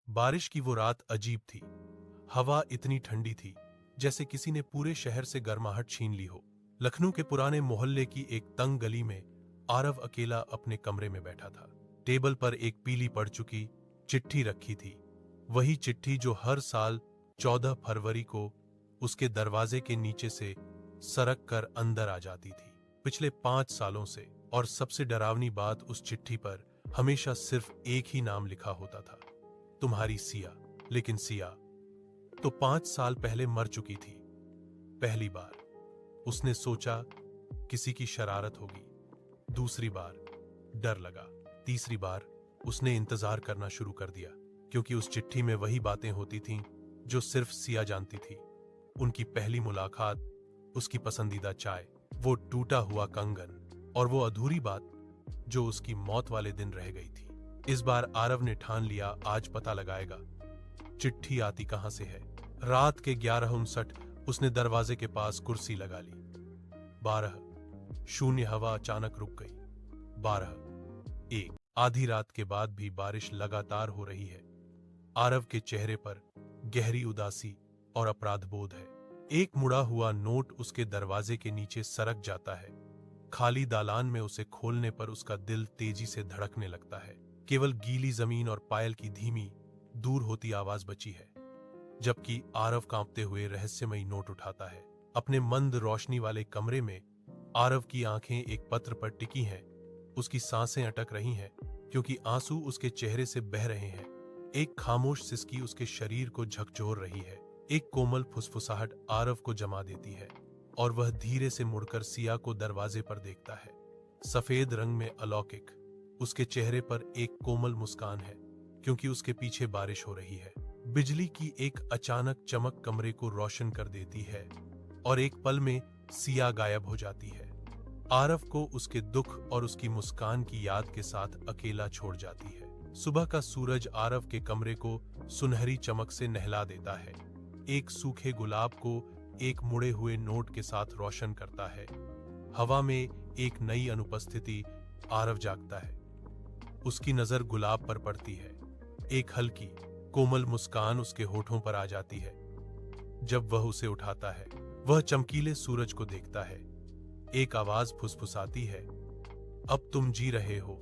बारिश की वो रात अजीब थी। हवा इतनी ठंडी थी जैसे किसी ने पूरे शहर से गर्माहट छीन ली हो। लखनऊ के पुराने मोहल्ले की एक तंग गली में आरव अकेला अपने कमरे में बैठा था। टेबल पर एक पीली पड़ चुकी चिट्ठी रखी थी, वही चिट्ठी जो हर साल 14 फरवरी को उसके दरवाजे के नीचे से सरक कर अंदर आ जाती थी। पिछले 5 सालों से, और सबसे डरावनी बात, उस चिट्ठी पर हमेशा सिर्फ एक ही नाम लिखा होता था, तुम्हारी सिया। लेकिन सिया तो 5 साल पहले मर चुकी थी। पहली बार उसने सोचा किसी की शरारत होगी, दूसरी बार डर लगा, तीसरी बार उसने इंतजार करना शुरू कर दिया, क्योंकि उस चिट्ठी में वही बातें होती थीं जो सिर्फ सिया जानती थी। उनकी पहली मुलाकात, उसकी पसंदीदा चाय, वो टूटा हुआ कंगन, और वो अधूरी बात जो उसकी मौत वाले दिन रह गई थी। इस बार आरव ने ठान लिया, आज पता लगाएगा चिट्ठी आती कहां से है। रात के 11:59 उसने दरवाजे के पास कुर्सी लगा ली। 12:00 हवा अचानक रुक गई। 12:01 आधी रात के बाद भी बारिश लगातार हो रही है। आरव के चेहरे पर गहरी उदासी और अपराधबोध है। एक मुड़ा हुआ नोट उसके दरवाजे के नीचे सरक जाता है। खाली दालान में उसे खोलने पर उसका दिल तेजी से धड़कने लगता है। केवल गीली जमीन और पायल की धीमी दूर होती आवाज बची है, जबकि आरव कांपते हुए रहस्यमयी नोट उठाता है। अपने मंद रोशनी वाले कमरे में आरव की आंखें एक पत्र पर टिकी हैं। उसकी सांसें अटक रही हैं क्योंकि आंसू उसके चेहरे से बह रहे हैं। एक खामोश सिसकी उसके शरीर को झकझोर रही है। एक कोमल फुसफुसाहट आरव को जमा देती है और वह धीरे से मुड़कर सिया को दरवाजे पर देखता है। सफेद रंग में अलौकिक उसके चेहरे पर एक कोमल मुस्कान है, क्योंकि उसके पीछे बारिश हो रही है। बिजली की एक अचानक चमक कमरे को रोशन कर देती है और एक पल में सिया गायब हो जाती है। आरव को उसके दुख और उसकी मुस्कान की याद के साथ अकेला छोड़ जाती है। सुबह का सूरज आरव के कमरे को सुनहरी चमक से नहला देता है। एक सूखे गुलाब को एक मुड़े हुए नोट के साथ रोशन करता है। हवा में एक नई अनुपस्थिति। आरव जागता है। उसकी नजर गुलाब पर पड़ती है। एक हल्की कोमल मुस्कान उसके होठों पर आ जाती है। जब वह उसे उठाता है, वह चमकीले सूरज को देखता है। एक आवाज फुसफुसाती है, अब तुम जी रहे हो।